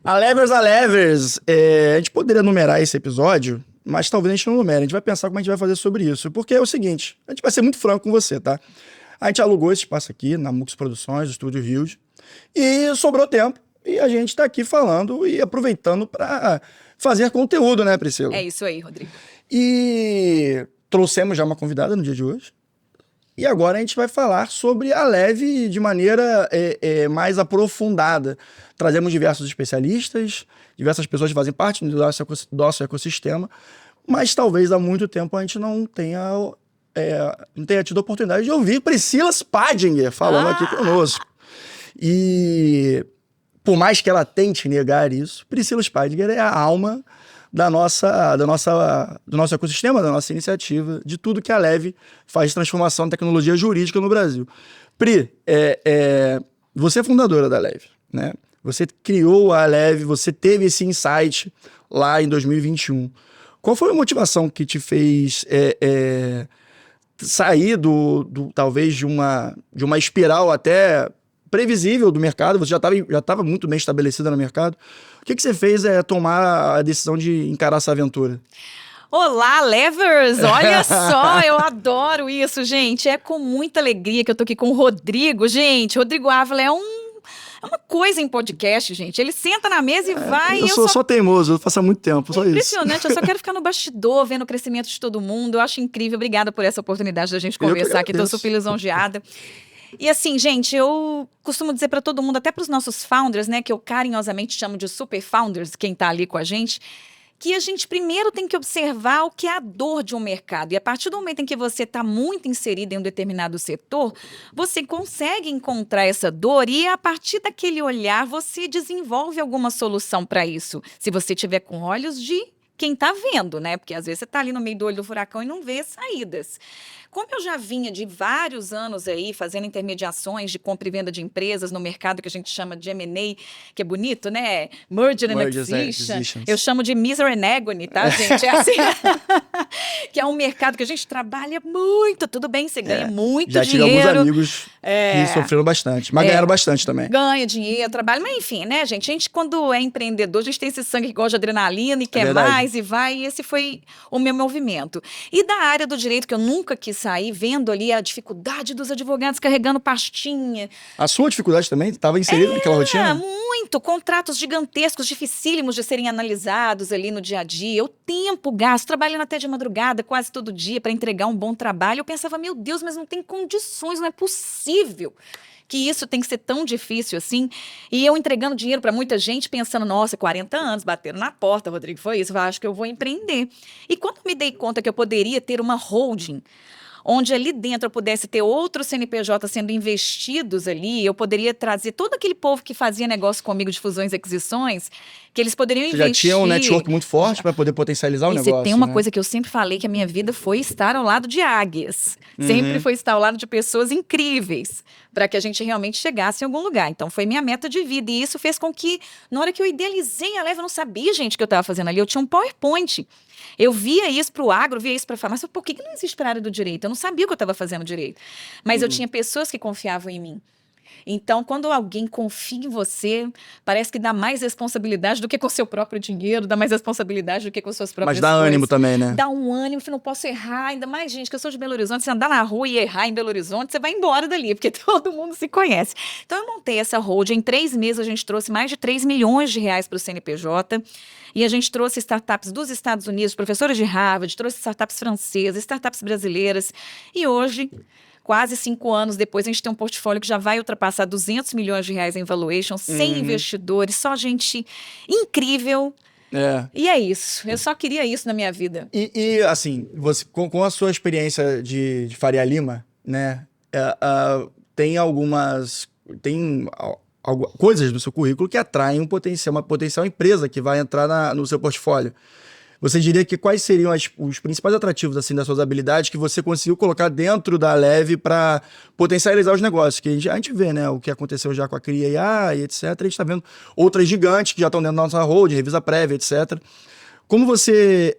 Alevers, a gente poderia numerar esse episódio, mas talvez a gente não numere. A gente vai pensar como a gente vai fazer sobre isso. Porque é o seguinte, a gente vai ser muito franco com você, tá? A gente alugou esse espaço aqui, na Mux Produções, do Estúdio Rios, e sobrou tempo. E a gente tá aqui falando e aproveitando para fazer conteúdo, né, Priscila? É isso aí, Rodrigo. E trouxemos já uma convidada no dia de hoje. E agora a gente vai falar sobre a Leve de maneira mais aprofundada. Trazemos diversos especialistas, diversas pessoas que fazem parte do nosso ecossistema, mas talvez há muito tempo a gente não tenha tido a oportunidade de ouvir Priscila Spadinger falando aqui conosco. E por mais que ela tente negar isso, Priscila Spadinger é a alma do nosso ecossistema, da nossa iniciativa, de tudo que a Leve faz de transformação em tecnologia jurídica no Brasil. Pri, você é fundadora da Leve, né? Você criou a Leve, você teve esse insight lá em 2021. Qual foi a motivação que te fez sair talvez de uma espiral até previsível do mercado? Você já estava muito bem estabelecida no mercado. O que você fez tomar a decisão de encarar essa aventura? Olá, Levers! Olha só, eu adoro isso, gente. É com muita alegria que eu tô aqui com o Rodrigo. Gente, Rodrigo Ávila é uma coisa em podcast, gente. Ele senta na mesa e vai... Eu sou só teimoso, eu faço há muito tempo, só isso. Impressionante, eu só quero ficar no bastidor, vendo o crescimento de todo mundo. Eu acho incrível. Obrigada por essa oportunidade da gente conversar aqui. Tô super lisonjeada. E assim, gente, eu costumo dizer para todo mundo, até para os nossos founders, né, que eu carinhosamente chamo de super founders, quem tá ali com a gente, que a gente primeiro tem que observar o que é a dor de um mercado. E a partir do momento em que você está muito inserido em um determinado setor, você consegue encontrar essa dor e a partir daquele olhar você desenvolve alguma solução para isso. Se você tiver com olhos de quem está vendo, né? Porque às vezes você está ali no meio do olho do furacão e não vê saídas. Como eu já vinha de vários anos aí fazendo intermediações de compra e venda de empresas no mercado que a gente chama de M&A, que é bonito, né? Merger and Acquisition. Eu chamo de Misery and Agony, tá, gente? É assim. Que é um mercado que a gente trabalha muito. Tudo bem, você ganha muito dinheiro. Já tive alguns amigos que sofreram bastante, mas ganharam bastante também. Ganha dinheiro, trabalha, mas enfim, né, gente? A gente, quando é empreendedor, a gente tem esse sangue que gosta de adrenalina e quer mais e vai. E esse foi o meu movimento. E da área do direito, que eu nunca quis sair, vendo ali a dificuldade dos advogados carregando pastinha. A sua dificuldade também estava inserida naquela rotina? Muito. Contratos gigantescos, dificílimos de serem analisados ali no dia a dia. O tempo gasto, trabalhando até de madrugada, quase todo dia, para entregar um bom trabalho. Eu pensava, meu Deus, mas não tem condições, não é possível que isso tem que ser tão difícil assim. E eu entregando dinheiro para muita gente, pensando, nossa, 40 anos, bateram na porta, Rodrigo, foi isso, eu acho que eu vou empreender. E quando eu me dei conta que eu poderia ter uma holding, onde ali dentro eu pudesse ter outros CNPJ sendo investidos ali, eu poderia trazer todo aquele povo que fazia negócio comigo de fusões e aquisições, que eles poderiam investir. Já tinha um network muito forte para poder potencializar o negócio. E tem uma coisa que eu sempre falei, que a minha vida foi estar ao lado de águias. Sempre foi estar ao lado de pessoas incríveis, para que a gente realmente chegasse em algum lugar. Então, foi minha meta de vida. E isso fez com que, na hora que eu idealizei a Leve, eu não sabia, gente, o que eu estava fazendo ali. Eu tinha um PowerPoint. Eu via isso para o agro, via isso para a farmácia. Por que não existe para a área do direito? Eu não sabia o que eu estava fazendo direito. Mas eu tinha pessoas que confiavam em mim. Então, quando alguém confia em você, parece que dá mais responsabilidade do que com o seu próprio dinheiro, dá mais responsabilidade do que com suas próprias coisas. Mas dá ânimo também, né? Dá um ânimo, eu não posso errar, ainda mais, gente, que eu sou de Belo Horizonte, você andar na rua e errar em Belo Horizonte, você vai embora dali, porque todo mundo se conhece. Então, eu montei essa holding, em 3 meses a gente trouxe mais de 3 milhões de reais para o CNPJ, e a gente trouxe startups dos Estados Unidos, professores de Harvard, trouxe startups francesas, startups brasileiras, e hoje, quase 5 anos depois, a gente tem um portfólio que já vai ultrapassar 200 milhões de reais em valuation, sem investidores, só gente incrível. E é isso. Eu só queria isso na minha vida. E assim, você, com a sua experiência de Faria Lima, né, tem algumas coisas no seu currículo que atraem uma potencial empresa que vai entrar no seu portfólio. Você diria que quais seriam os principais atrativos assim, das suas habilidades que você conseguiu colocar dentro da Leve para potencializar os negócios? Que a gente vê, né, o que aconteceu já com a Cria IA e etc. A gente está vendo outras gigantes que já estão dentro da nossa holding, Revisa Prévia, etc. Como você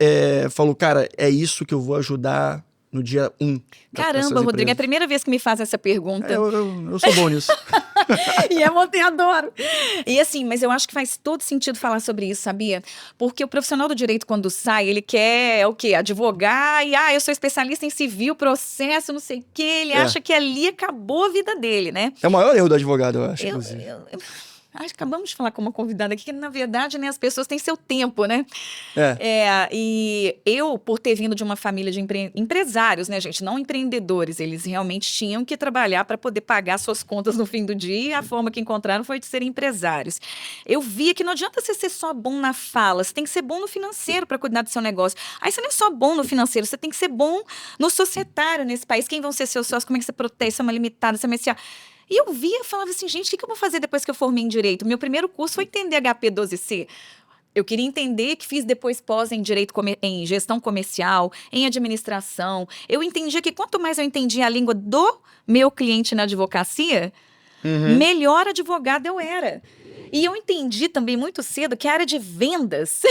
falou, cara, é isso que eu vou ajudar no dia 1? Caramba, Rodrigo, é a primeira vez que me faz essa pergunta. Eu sou bom nisso. E adoro. E assim, mas eu acho que faz todo sentido falar sobre isso, sabia? Porque o profissional do direito, quando sai, ele quer o quê? Advogar e, eu sou especialista em civil, processo, não sei o quê. Ele acha que ali acabou a vida dele, né? É o maior erro do advogado, eu acho, inclusive. Acabamos de falar com uma convidada aqui que, na verdade, né, as pessoas têm seu tempo, né? E eu, por ter vindo de uma família de empresários, né, gente, não empreendedores, eles realmente tinham que trabalhar para poder pagar suas contas no fim do dia, e a forma que encontraram foi de serem empresários. Eu via que não adianta você ser só bom na fala, você tem que ser bom no financeiro para cuidar do seu negócio. Aí você não é só bom no financeiro, você tem que ser bom no societário nesse país. Quem vão ser seus sócios, como é que você protege, você é uma limitada, você é uma... E eu via, falava assim, gente, o que eu vou fazer depois que eu formei em Direito? Meu primeiro curso foi entender HP 12C. Eu queria entender, que fiz depois pós em Direito, em Gestão Comercial, em Administração. Eu entendia que quanto mais eu entendia a língua do meu cliente na advocacia, melhor advogada eu era. E eu entendi também muito cedo que a área de vendas,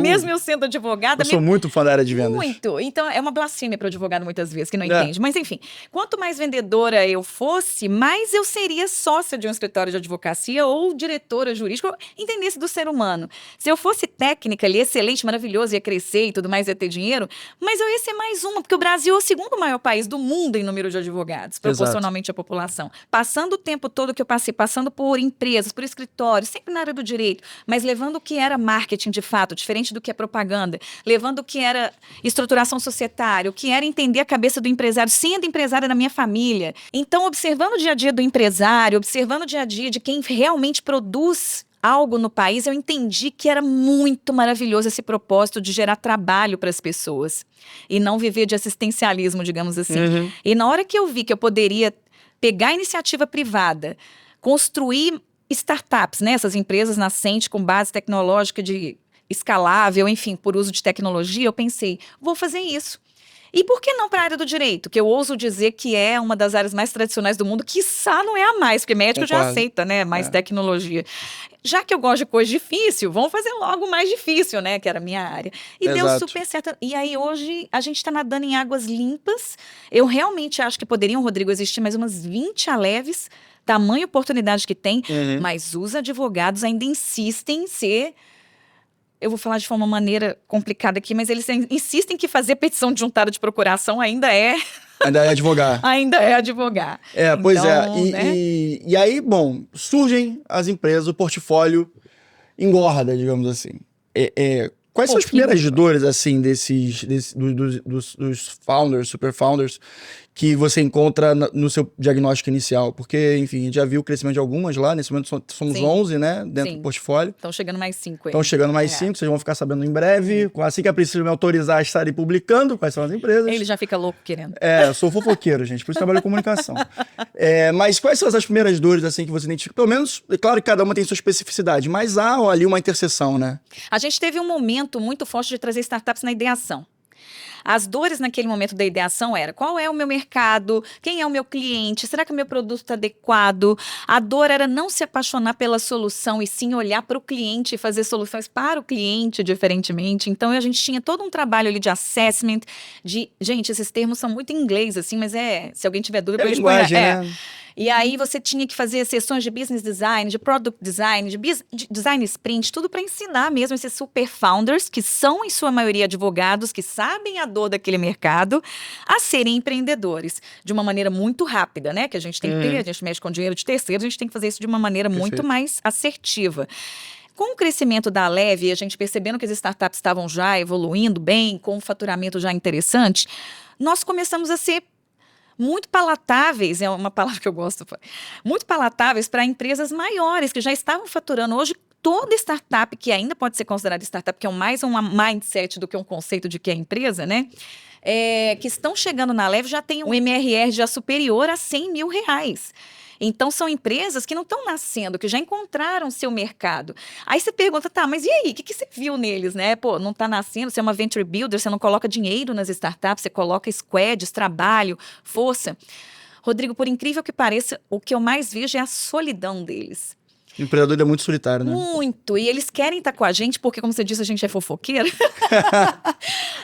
mesmo eu sendo advogada... Eu sou muito fã da área de vendas. Muito. Então, é uma blasfêmia para o advogado muitas vezes, que não entende. Mas, enfim, quanto mais vendedora eu fosse, mais eu seria sócia de um escritório de advocacia ou diretora jurídica, entendesse do ser humano. Se eu fosse técnica ali, excelente, maravilhoso, ia crescer e tudo mais, ia ter dinheiro, mas eu ia ser mais uma, porque o Brasil é o segundo maior país do mundo em número de advogados, proporcionalmente à população. Passando o tempo todo que eu passei, passando por empresas, por escritórios, sempre na área do direito, mas levando o que era marketing de fato, diferente do que é propaganda, levando o que era estruturação societária, o que era entender a cabeça do empresário, sendo empresária da minha família. Então, observando o dia a dia do empresário, observando o dia a dia de quem realmente produz algo no país, eu entendi que era muito maravilhoso esse propósito de gerar trabalho para as pessoas e não viver de assistencialismo, digamos assim. E na hora que eu vi que eu poderia pegar a iniciativa privada, construir startups, né? Essas empresas nascentes com base tecnológica de escalável, enfim, por uso de tecnologia, eu pensei, vou fazer isso. E por que não para a área do direito? Que eu ouso dizer que é uma das áreas mais tradicionais do mundo, quiçá não é a mais, porque médico já aceita, né? Mais tecnologia. Já que eu gosto de coisa difícil, vamos fazer logo mais difícil, né? Que era a minha área. E deu super certo. E aí hoje a gente está nadando em águas limpas. Eu realmente acho que poderiam, Rodrigo, existir mais umas 20 Aleves, tamanha oportunidade que tem, mas os advogados ainda insistem em ser... Eu vou falar de uma maneira complicada aqui, mas eles insistem que fazer petição de juntada de procuração ainda é... Ainda é advogar. Ainda é advogar. Pois é. E aí, bom, surgem as empresas, o portfólio engorda, digamos assim. Quais são as primeiras dores, assim, dos founders, super founders, que você encontra no seu diagnóstico inicial? Porque, enfim, a gente já viu o crescimento de algumas lá, nesse momento somos 11, né, dentro do portfólio. Estão chegando mais 5 aí. Estão chegando mais 5, vocês vão ficar sabendo em breve. Assim que a Priscila me autorizar a estarem publicando quais são as empresas. Ele já fica louco querendo. Eu sou fofoqueiro, gente, por isso trabalho em comunicação. Mas quais são as primeiras dores, assim, que você identifica? Pelo menos, é claro que cada uma tem sua especificidade, mas há ali uma interseção, né? A gente teve um momento muito forte de trazer startups na ideação. As dores naquele momento da ideação era: qual é o meu mercado? Quem é o meu cliente? Será que o meu produto está adequado? A dor era não se apaixonar pela solução e sim olhar para o cliente e fazer soluções para o cliente diferentemente. Então, a gente tinha todo um trabalho ali de assessment, Gente, esses termos são muito em inglês, assim, mas se alguém tiver dúvida... É linguagem, né? E aí você tinha que fazer sessões de business design, de product design, de design sprint, tudo para ensinar mesmo esses super founders, que são em sua maioria advogados, que sabem a dor daquele mercado, a serem empreendedores de uma maneira muito rápida, né? Que a gente tem que ter, a gente mexe com dinheiro de terceiros, a gente tem que fazer isso de uma maneira muito mais assertiva. Com o crescimento da Aleve, a gente percebendo que as startups estavam já evoluindo bem, com um faturamento já interessante, nós começamos a ser muito palatáveis, é uma palavra que eu gosto, muito palatáveis para empresas maiores que já estavam faturando. Hoje, toda startup, que ainda pode ser considerada startup, que é mais um mindset do que um conceito de que é empresa, né? Que estão chegando na Aleve já tem um MRR já superior a R$100 mil. Então, são empresas que não estão nascendo, que já encontraram seu mercado. Aí você pergunta, tá, mas e aí? O que você viu neles, né? Pô, não está nascendo, você é uma venture builder, você não coloca dinheiro nas startups, você coloca squads, trabalho, força. Rodrigo, por incrível que pareça, o que eu mais vejo é a solidão deles. O empreendedor é muito solitário, né? Muito. E eles querem estar com a gente, porque, como você disse, a gente é fofoqueira.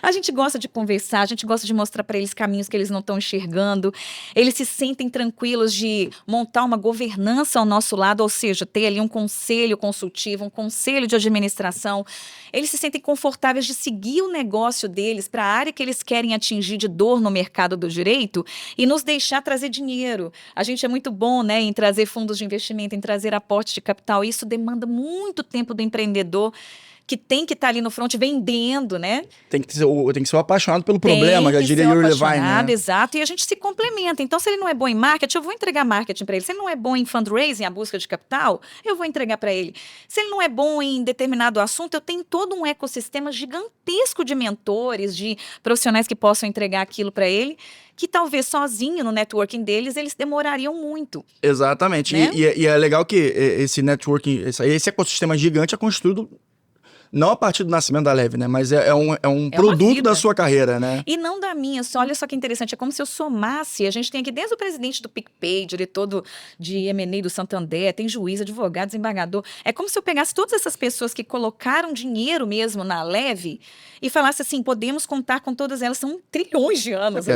A gente gosta de conversar, a gente gosta de mostrar para eles caminhos que eles não estão enxergando. Eles se sentem tranquilos de montar uma governança ao nosso lado, ou seja, ter ali um conselho consultivo, um conselho de administração. Eles se sentem confortáveis de seguir o negócio deles para a área que eles querem atingir de dor no mercado do direito e nos deixar trazer dinheiro. A gente é muito bom, né, em trazer fundos de investimento, em trazer aporte de capital. Isso demanda muito tempo do empreendedor que tem que estar ali no front vendendo, né? Tem que ser o apaixonado pelo problema, já diria Yuri Levine, né? Exato, e a gente se complementa. Então, se ele não é bom em marketing, eu vou entregar marketing para ele. Se ele não é bom em fundraising, a busca de capital, eu vou entregar para ele. Se ele não é bom em determinado assunto, eu tenho todo um ecossistema gigantesco de mentores, de profissionais que possam entregar aquilo para ele, que talvez sozinho no networking deles, eles demorariam muito. Exatamente. Né? E é legal que esse networking, esse ecossistema gigante é construído não a partir do nascimento da Leve, né? Mas é um produto da sua carreira, né? E não da minha. Olha só que interessante. É como se eu somasse. A gente tem aqui desde o presidente do PicPay, diretor de M&A do Santander, tem juiz, advogado, desembargador. É como se eu pegasse todas essas pessoas que colocaram dinheiro mesmo na Leve e falasse assim, podemos contar com todas elas. São trilhões de anos.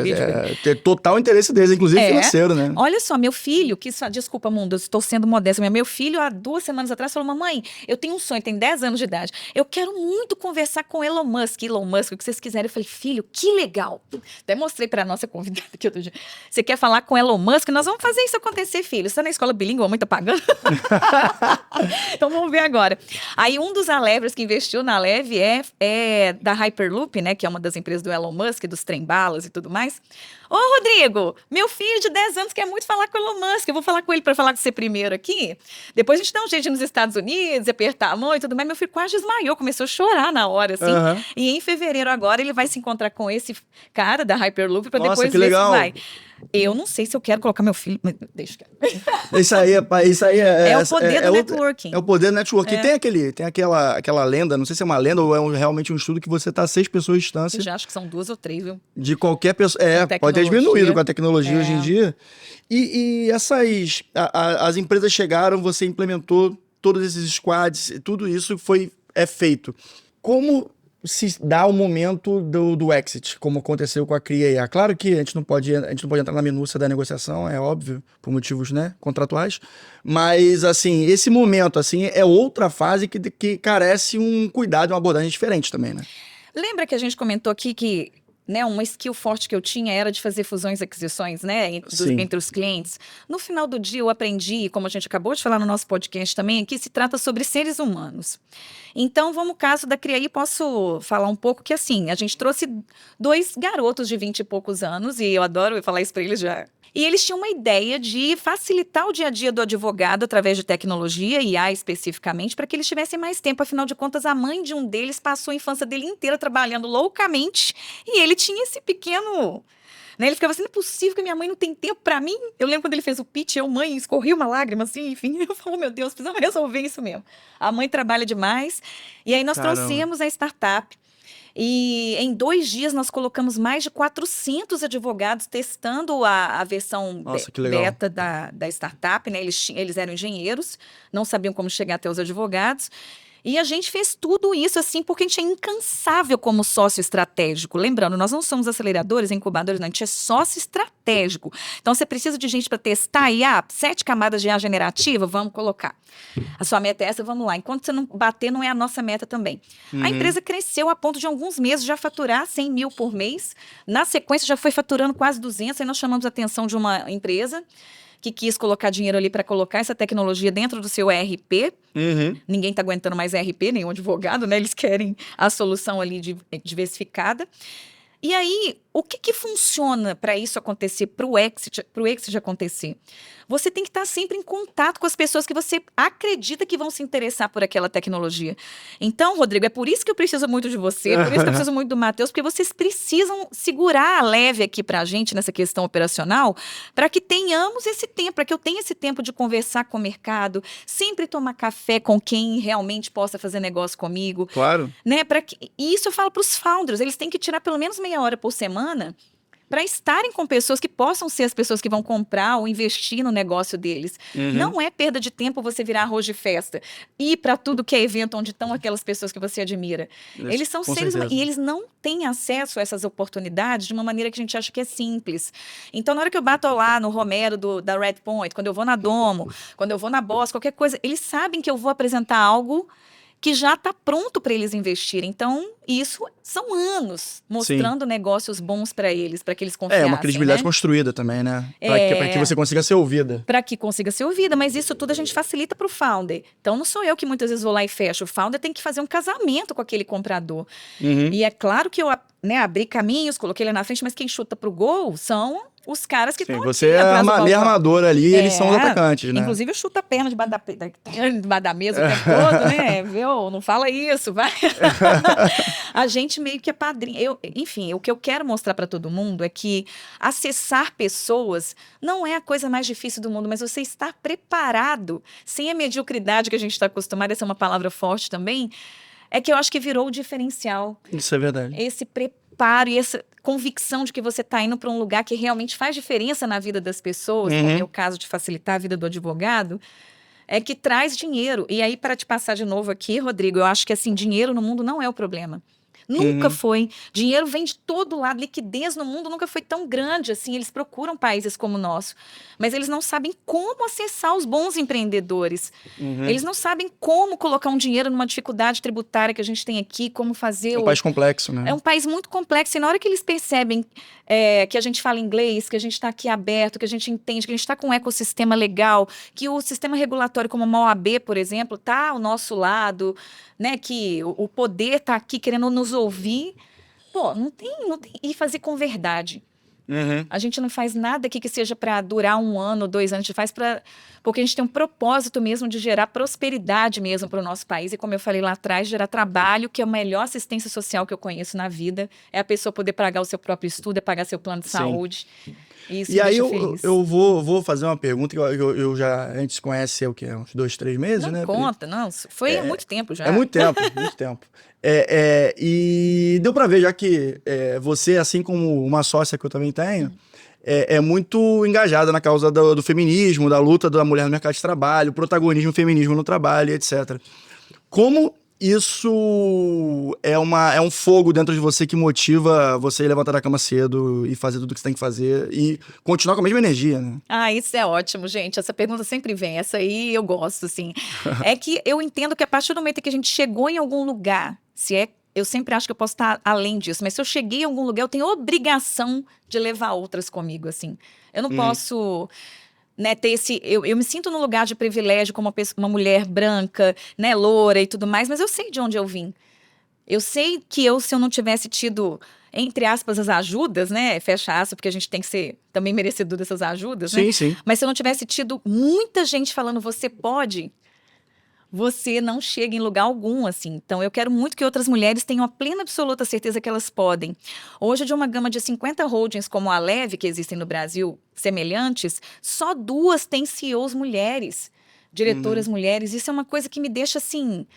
Ter total interesse deles, inclusive financeiro, né? Olha só, meu filho, desculpa, mundo, eu estou sendo modesta, mas meu filho, há 2 semanas atrás, falou, mamãe, eu tenho um sonho, tem 10 anos de idade. Eu quero muito conversar com Elon Musk, o que vocês quiserem. Eu falei, filho, que legal. Até mostrei para a nossa convidada aqui outro dia. Você quer falar com Elon Musk? Nós vamos fazer isso acontecer, filho. Você está na escola bilíngue, a mãe tá pagando? Então vamos ver agora. Aí um dos Alevers que investiu na Leve é da Hyperloop, né, que é uma das empresas do Elon Musk, dos trem-balas e tudo mais. Ô, Rodrigo, meu filho de 10 anos quer muito falar com o Elon Musk. Eu vou falar com ele para falar com você primeiro aqui. Depois a gente dá um jeito de ir nos Estados Unidos, apertar a mão e tudo mais. Meu filho quase desmaiou, começou a chorar na hora, assim. Uhum. E em fevereiro agora ele vai se encontrar com esse cara da Hyperloop para depois ver legal. Se vai. Eu não sei se eu quero colocar meu filho... Deixa eu... Isso aí é o poder do networking. É o poder do networking. Tem aquela lenda, não sei se é uma lenda ou é realmente um estudo que você está a 6 pessoas de distância. Eu já acho que são 2 ou 3, viu? De qualquer pessoa. Pode ter diminuído com a tecnologia hoje em dia. E as empresas chegaram, você implementou todos esses squads, tudo isso é feito. Como se dá o momento do exit, como aconteceu com a CRIA? Claro que a gente não pode entrar na minúcia da negociação, é óbvio, por motivos, né, contratuais, mas assim, esse momento assim, é outra fase que carece um cuidado, uma abordagem diferente também, né? Lembra que a gente comentou aqui que, né, uma skill forte que eu tinha era de fazer fusões e aquisições, né, entre os clientes. No final do dia eu aprendi, como a gente acabou de falar no nosso podcast também, que se trata sobre seres humanos. Então, vamos ao caso da CRIAI, posso falar um pouco que, assim, a gente trouxe 2 garotos de 20 e poucos anos, e eu adoro falar isso para eles já. E eles tinham uma ideia de facilitar o dia a dia do advogado através de tecnologia, IA especificamente, para que eles tivessem mais tempo. Afinal de contas, a mãe de um deles passou a infância dele inteira trabalhando loucamente, e ele tinha esse pequeno... Né? Ele ficava assim, não é possível que minha mãe não tem tempo pra mim. Eu lembro quando ele fez o pitch, mãe, escorri uma lágrima assim, enfim. Eu falo, meu Deus, precisamos resolver isso mesmo. A mãe trabalha demais. E aí nós trouxemos a startup. E em 2 dias nós colocamos mais de 400 advogados testando a versão beta da startup. Né? Eles eram engenheiros, não sabiam como chegar até os advogados. E a gente fez tudo isso assim porque a gente é incansável como sócio estratégico. Lembrando, nós não somos aceleradores, incubadores, não, a gente é sócio estratégico. Então, você precisa de gente para testar IA, 7 camadas de IA generativa, vamos colocar. A sua meta é essa, vamos lá. Enquanto você não bater, não é a nossa meta também. A empresa cresceu a ponto de, em alguns meses, já faturar 100 mil por mês. Na sequência, já foi faturando quase 200. Aí nós chamamos a atenção de uma empresa que quis colocar dinheiro ali para colocar essa tecnologia dentro do seu ERP. Ninguém está aguentando mais ERP, nenhum advogado, né? Eles querem a solução ali diversificada. E aí, o que funciona para isso acontecer, para o exit acontecer? Você tem que estar sempre em contato com as pessoas que você acredita que vão se interessar por aquela tecnologia. Então, Rodrigo, é por isso que eu preciso muito de você, por isso que eu preciso muito do Matheus, porque vocês precisam segurar a leve aqui para a gente nessa questão operacional, para que tenhamos esse tempo, para que eu tenha esse tempo de conversar com o mercado, sempre tomar café com quem realmente possa fazer negócio comigo. Claro. Né? E isso eu falo para os founders, eles têm que tirar pelo menos meia hora por semana para estarem com pessoas que possam ser as pessoas que vão comprar ou investir no negócio deles. Não é perda de tempo você virar arroz de festa, ir para tudo que é evento onde estão aquelas pessoas que você admira. Eles são seres humanos e eles não têm acesso a essas oportunidades de uma maneira que a gente acha que é simples. Então, na hora que eu bato lá no Romero da Red Point, quando eu vou na Domo, quando eu vou na Boss, qualquer coisa, eles sabem que eu vou apresentar algo que já está pronto para eles investirem. Então, isso são anos mostrando negócios bons para eles, para que eles confiassem. É uma credibilidade construída também, né? Para que você consiga ser ouvida. Para que consiga ser ouvida, mas isso tudo a gente facilita para o founder. Então, não sou eu que muitas vezes vou lá e fecho. O founder tem que fazer um casamento com aquele comprador. E é claro que eu abri caminhos, coloquei ele na frente, mas quem chuta para o gol são os caras que estão aqui. Você é a armadora ali, eles são os atacantes, né? Inclusive, eu chuto a perna debaixo da mesa o tempo todo, né? Viu? Não fala isso, vai. A gente meio que é padrinho. Enfim, o que eu quero mostrar para todo mundo é que acessar pessoas não é a coisa mais difícil do mundo, mas você estar preparado, sem a mediocridade que a gente está acostumado, essa é uma palavra forte também, é que eu acho que virou o diferencial. Isso é verdade. Esse preparo e essa convicção de que você está indo para um lugar que realmente faz diferença na vida das pessoas, como é o caso de facilitar a vida do advogado, é que traz dinheiro. E aí, para te passar de novo aqui, Rodrigo, eu acho que assim, dinheiro no mundo não é o problema. Nunca foi. Dinheiro vem de todo lado. Liquidez no mundo nunca foi tão grande assim. Eles procuram países como o nosso. Mas eles não sabem como acessar os bons empreendedores. Eles não sabem como colocar um dinheiro numa dificuldade tributária que a gente tem aqui, como fazer... É um país complexo, né? É um país muito complexo. E na hora que eles percebem que a gente fala inglês, que a gente está aqui aberto, que a gente entende, que a gente está com um ecossistema legal, que o sistema regulatório como a OAB, por exemplo, está ao nosso lado, né, que o poder está aqui querendo nos ouvir, pô, não tem, e fazer com verdade. A gente não faz nada aqui que seja para durar 1 ano, 2 anos, a gente faz porque a gente tem um propósito mesmo de gerar prosperidade mesmo para o nosso país e, como eu falei lá atrás, gerar trabalho, que é a melhor assistência social que eu conheço na vida, é a pessoa poder pagar o seu próprio estudo, é pagar seu plano de saúde. Isso e aí eu vou fazer uma pergunta que eu já, a gente se conhece o quê? Uns 2, 3 meses, não né? Conta, não, foi há muito tempo já. É muito tempo, muito tempo. E deu pra ver, já que você, assim como uma sócia que eu também tenho, é muito engajada na causa do feminismo, da luta da mulher no mercado de trabalho, protagonismo feminismo no trabalho, etc. Como isso é um fogo dentro de você que motiva você a levantar da cama cedo e fazer tudo o que você tem que fazer e continuar com a mesma energia, né? Ah, isso é ótimo, gente. Essa pergunta sempre vem. Essa aí eu gosto, assim. É que eu entendo que a partir do momento que a gente chegou em algum lugar, eu sempre acho que eu posso estar além disso, mas se eu cheguei em algum lugar, eu tenho obrigação de levar outras comigo, assim. Eu não posso... Né, ter eu me sinto num lugar de privilégio como uma mulher branca, né, loura e tudo mais, mas eu sei de onde eu vim. Eu sei que se eu não tivesse tido, entre aspas, as ajudas, né, fecha aspas, porque a gente tem que ser também merecedor dessas ajudas, né? Sim. Mas se eu não tivesse tido muita gente falando, você pode, você não chega em lugar algum, assim. Então, eu quero muito que outras mulheres tenham a plena absoluta certeza que elas podem. Hoje, de uma gama de 50 holdings como a Leve, que existem no Brasil, semelhantes, só 2 têm CEOs mulheres, diretoras mulheres. Isso é uma coisa que me deixa, assim...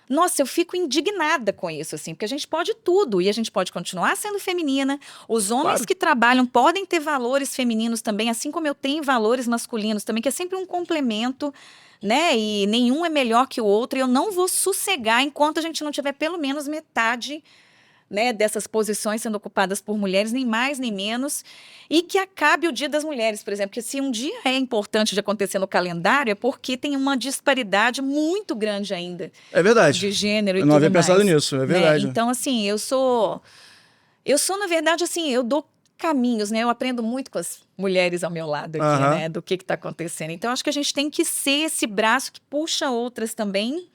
Nossa, eu fico indignada com isso, assim, porque a gente pode tudo e a gente pode continuar sendo feminina. Os homens que trabalham podem ter valores femininos também, assim como eu tenho valores masculinos também, que é sempre um complemento, né? E nenhum é melhor que o outro. E eu não vou sossegar enquanto a gente não tiver pelo menos metade, né, dessas posições sendo ocupadas por mulheres, nem mais nem menos, e que acabe o Dia das Mulheres, por exemplo, porque se um dia é importante de acontecer no calendário, é porque tem uma disparidade muito grande ainda. É verdade. De gênero e tudo mais. Eu não havia pensado mais, nisso, é verdade. Né? Então, assim, eu sou, na verdade, assim, eu dou caminhos, né? Eu aprendo muito com as mulheres ao meu lado aqui, né? Do que está acontecendo. Então, acho que a gente tem que ser esse braço que puxa outras também,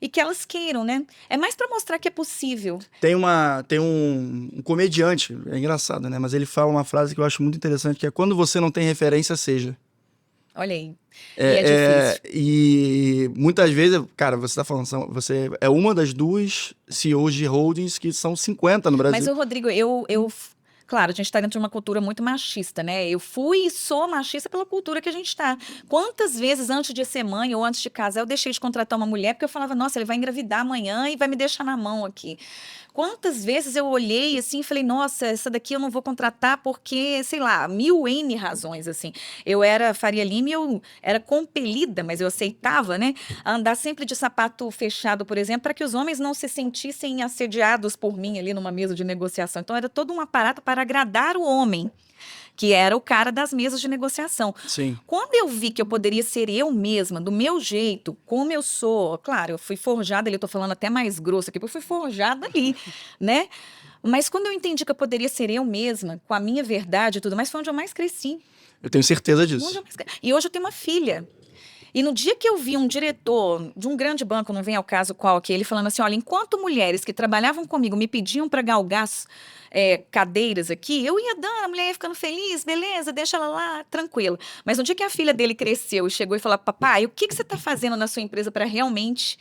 e que elas queiram, né? É mais para mostrar que é possível. Tem um comediante, é engraçado, né? Mas ele fala uma frase que eu acho muito interessante, que é: quando você não tem referência, seja. Olha aí. É difícil. E muitas vezes, cara, você tá falando, você é uma das 2 CEOs de holdings que são 50 no Brasil. Mas, Rodrigo, Claro, a gente está dentro de uma cultura muito machista, né? Eu fui e sou machista pela cultura que a gente está. Quantas vezes antes de ser mãe ou antes de casar eu deixei de contratar uma mulher porque eu falava, nossa, ele vai engravidar amanhã e vai me deixar na mão aqui. Quantas vezes eu olhei assim e falei, nossa, essa daqui eu não vou contratar porque, sei lá, mil N razões, assim. Eu era Faria Lima e eu era compelida, mas eu aceitava, né? A andar sempre de sapato fechado, por exemplo, para que os homens não se sentissem assediados por mim ali numa mesa de negociação. Então era todo um aparato para agradar o homem, que era o cara das mesas de negociação. Sim. Quando eu vi que eu poderia ser eu mesma, do meu jeito, como eu sou, claro, eu fui forjada ali, eu tô falando até mais grosso aqui, porque eu fui forjada ali, né? Mas quando eu entendi que eu poderia ser eu mesma, com a minha verdade e tudo mais, foi onde eu mais cresci. Eu tenho certeza Onde disso. eu mais cresci. E hoje eu tenho uma filha. E no dia que eu vi um diretor de um grande banco, não vem ao caso qual aqui, ele falando assim, olha, enquanto mulheres que trabalhavam comigo me pediam para galgar cadeiras aqui, eu ia dando, a mulher ia ficando feliz, beleza, deixa ela lá, tranquila. Mas no dia que a filha dele cresceu e chegou e falou, papai, o que você está fazendo na sua empresa para realmente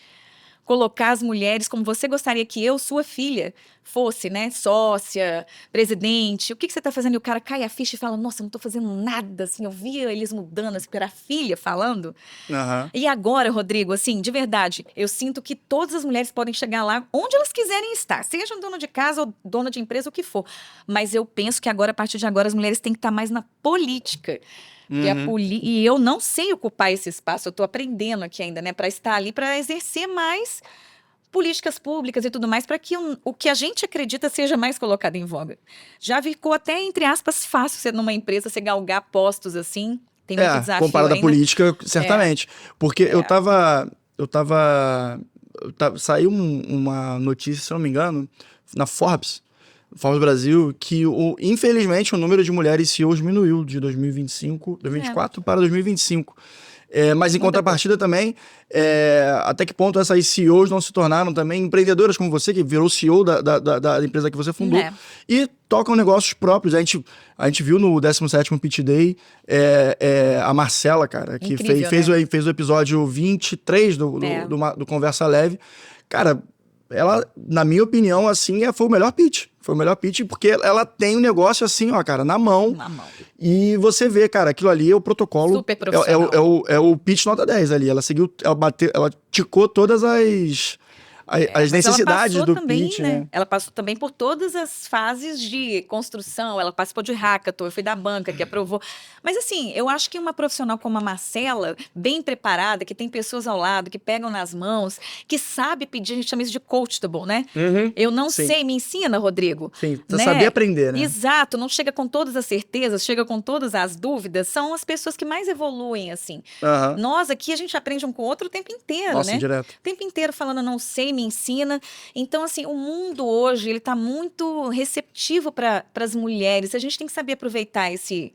colocar as mulheres como você gostaria que eu, sua filha, fosse, né? Sócia, presidente. O que você está fazendo? E o cara cai a ficha e fala, nossa, eu não estou fazendo nada, assim. Eu via eles mudando, assim, porque era a filha falando. Uhum. E agora, Rodrigo, assim, de verdade, eu sinto que todas as mulheres podem chegar lá onde elas quiserem estar, seja dona de casa ou dona de empresa, o que for. Mas eu penso que agora, a partir de agora, as mulheres têm que estar mais na política. E eu não sei ocupar esse espaço, eu estou aprendendo aqui ainda, né, para estar ali, para exercer mais políticas públicas e tudo mais, para que o que a gente acredita seja mais colocado em voga. Já ficou até, entre aspas, fácil ser numa empresa, você galgar postos assim, tem muito desafio comparado à ainda. política, certamente. Porque saiu uma notícia, se não me engano, na Forbes Brasil, que infelizmente o número de mulheres CEOs diminuiu de 2024 para 2025. Mas em contrapartida também, até que ponto essas CEOs não se tornaram também empreendedoras como você, que virou CEO da empresa que você fundou, e tocam negócios próprios. A gente viu no 17º Pitch Day a Marcela, cara, que incrível, fez o episódio 23 do Conversa Leve. Cara, ela, na minha opinião, assim, foi o melhor pitch. Foi o melhor pitch porque ela tem um negócio assim, ó, cara, na mão. Na mão. E você vê, cara, aquilo ali é o protocolo. Super profissional. É o pitch nota 10 ali. Ela seguiu, ela ticou todas as necessidades do também, pitch, né? Ela passou também por todas as fases de construção, ela participou de hackathon, eu fui da banca que aprovou. Mas assim, eu acho que uma profissional como a Marcela, bem preparada, que tem pessoas ao lado, que pegam nas mãos, que sabe pedir, a gente chama isso de coachable, né? Eu não sei, me ensina, Rodrigo. Sim, precisa saber aprender, né? Exato, não chega com todas as certezas, chega com todas as dúvidas, são as pessoas que mais evoluem, assim. Nós aqui, a gente aprende um com o outro o tempo inteiro, Nossa, né? direto. O tempo inteiro falando, não sei, me ensina. Então, assim, o mundo hoje, ele tá muito receptivo para as mulheres. A gente tem que saber aproveitar esse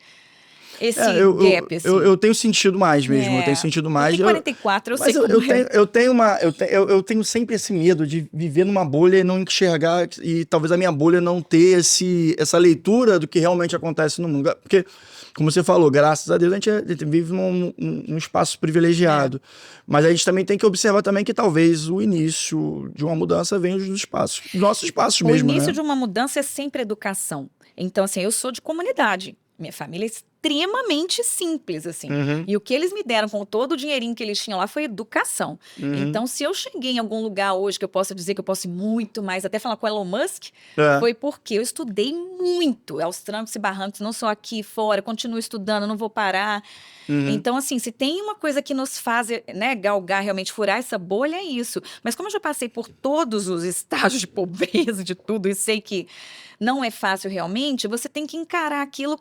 gap, assim. Eu tenho sentido mais mesmo, eu tenho sentido mais. Eu tenho 44, eu sei como eu tenho sempre esse medo de viver numa bolha e não enxergar, e talvez a minha bolha não ter essa leitura do que realmente acontece no mundo. Porque, como você falou, graças a Deus a gente vive num espaço privilegiado. Mas a gente também tem que observar também que talvez o início de uma mudança venha dos nossos espaços mesmo, O início né? de uma mudança é sempre educação. Então, assim, eu sou de comunidade. Minha família é extremamente simples, assim. E o que eles me deram com todo o dinheirinho que eles tinham lá foi educação. Então, se eu cheguei em algum lugar hoje que eu posso dizer que eu posso ir muito mais, até falar com o Elon Musk, foi porque eu estudei muito, aos trancos e barrancos, não só aqui fora, continuo estudando, não vou parar. Então, assim, se tem uma coisa que nos faz, né, galgar, realmente furar essa bolha, é isso. Mas como eu já passei por todos os estágios de pobreza, de tudo, e sei que não é fácil realmente, você tem que encarar aquilo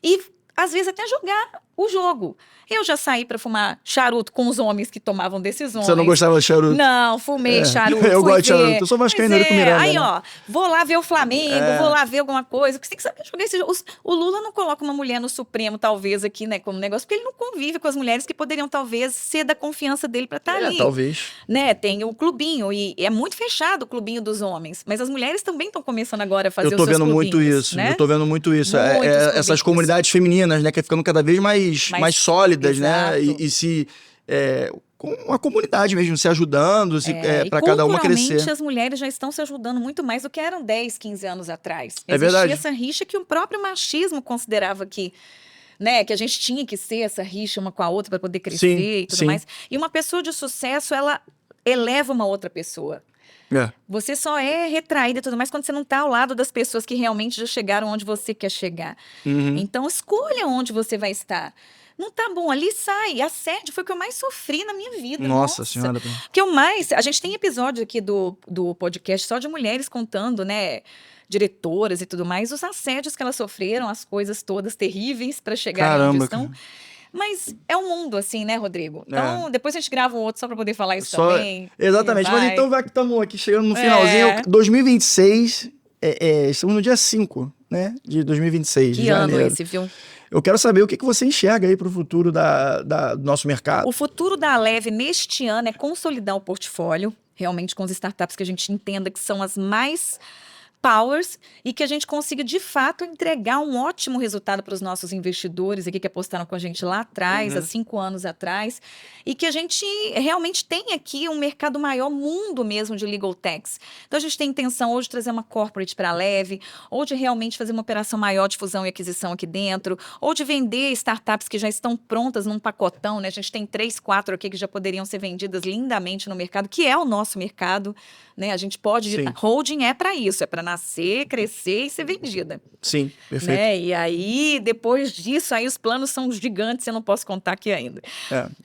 e, às vezes, até jogar o jogo. Eu já saí para fumar charuto com os homens que tomavam decisões. Você não gostava de charuto? Não, fumei charuto. Eu gosto de charuto. Eu sou vascaíno com Miranda. Aí, né? ó, vou lá ver o Flamengo, vou lá ver alguma coisa. Você tem que saber jogar esse jogo. O Lula não coloca uma mulher no Supremo, talvez, aqui, né, como negócio, porque ele não convive com as mulheres que poderiam, talvez, ser da confiança dele para estar ali. Talvez. Né, tem o clubinho, e é muito fechado o clubinho dos homens. Mas as mulheres também estão começando agora a fazer os seus clubinhos. Eu tô vendo muito isso. Essas comunidades femininas, né, que ficando cada vez mais sólidas, exato. né? E se uma comunidade mesmo, se ajudando, para cada uma crescer. Culturalmente, as mulheres já estão se ajudando muito mais do que eram 10, 15 anos atrás. É verdade. Existia essa rixa que o próprio machismo considerava que, né, que a gente tinha que ser essa rixa uma com a outra para poder crescer e tudo mais. E uma pessoa de sucesso, ela eleva uma outra pessoa. Você só é retraída e tudo mais quando você não está ao lado das pessoas que realmente já chegaram onde você quer chegar. Então, escolha onde você vai estar. Não tá bom, ali sai. Assédio foi o que eu mais sofri na minha vida. Nossa Senhora. Que eu mais... A gente tem episódio aqui do podcast só de mulheres contando, né? Diretoras e tudo mais, os assédios que elas sofreram, as coisas todas terríveis para chegar onde estão. Mas é um mundo assim, né, Rodrigo? Então, depois a gente grava um outro só para poder falar isso também. Exatamente. Mas então vai que estamos aqui chegando no finalzinho. 2026, estamos no dia 5, né? De 2026, de janeiro. Que ano esse, viu? Eu quero saber o que você enxerga aí para o futuro do nosso mercado. O futuro da Aleve neste ano é consolidar o portfólio, realmente com as startups que a gente entenda que são as mais powers e que a gente consiga, de fato, entregar um ótimo resultado para os nossos investidores aqui que apostaram com a gente lá atrás, há 5 anos atrás, e que a gente realmente tenha aqui um mercado maior, mundo mesmo de legal techs. Então, a gente tem intenção ou de trazer uma corporate para a Leve, ou de realmente fazer uma operação maior de fusão e aquisição aqui dentro, ou de vender startups que já estão prontas num pacotão, né? A gente tem 3, 4 aqui que já poderiam ser vendidas lindamente no mercado, que é o nosso mercado, né? A gente pode... Holding é para isso, é para nascer, crescer e ser vendida. Sim, perfeito. Né? E aí, depois disso, aí os planos são gigantes, eu não posso contar aqui ainda.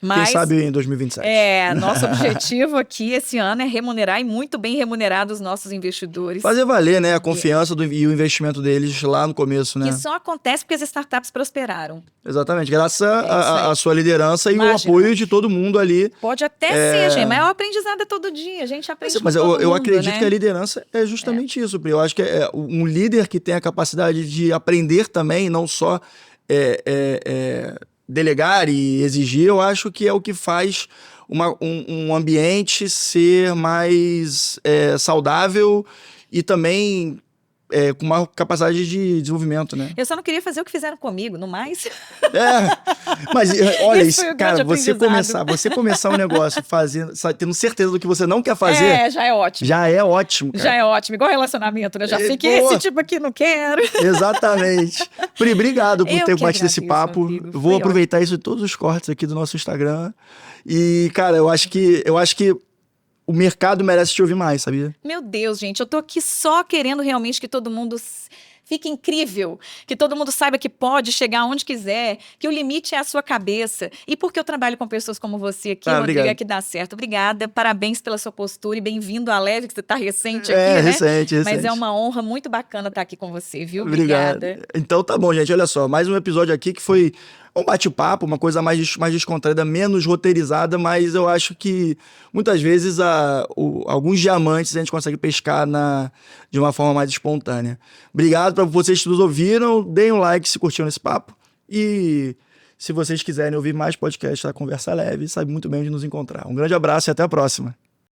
Mas, quem sabe em 2027. Nosso objetivo aqui esse ano é remunerar e muito bem remunerar os nossos investidores. Fazer valer, né, a confiança e o investimento deles lá no começo, né? Que só acontece porque as startups prosperaram. Exatamente, graças à sua liderança e o apoio de todo mundo ali. Pode até ser, gente, mas é um aprendizado todo dia, a gente aprende Mas eu acredito que a liderança é justamente isso, Pri. Eu acho que um líder que tem a capacidade de aprender também, não só delegar e exigir, eu acho que é o que faz um ambiente ser mais saudável e também com uma capacidade de desenvolvimento, né? Eu só não queria fazer o que fizeram comigo, no mais. Mas olha isso, cara, você começar um negócio tendo certeza do que você não quer fazer... já é ótimo. Já é ótimo, cara. Já é ótimo, igual relacionamento, né? Já sei que esse tipo aqui não quero. Exatamente. Pri, obrigado por ter batido esse papo. Amigo, vou aproveitar isso em todos os cortes aqui do nosso Instagram. E, cara, eu acho que o mercado merece te ouvir mais, sabia? Meu Deus, gente, eu tô aqui só querendo realmente que todo mundo fique incrível, que todo mundo saiba que pode chegar onde quiser, que o limite é a sua cabeça. E porque eu trabalho com pessoas como você aqui, Rodrigo, é que dá certo. Obrigada, parabéns pela sua postura e bem-vindo à Leve, que você tá recente aqui, né? Recente. Mas é uma honra muito bacana estar aqui com você, viu? Obrigada. Então tá bom, gente, olha só, mais um episódio aqui que foi um bate-papo, uma coisa mais descontraída, menos roteirizada, mas eu acho que muitas vezes alguns diamantes a gente consegue pescar de uma forma mais espontânea. Obrigado para vocês que nos ouviram, deem um like se curtiram esse papo e se vocês quiserem ouvir mais podcasts da Conversa Leve, sabe muito bem onde nos encontrar. Um grande abraço e até a próxima.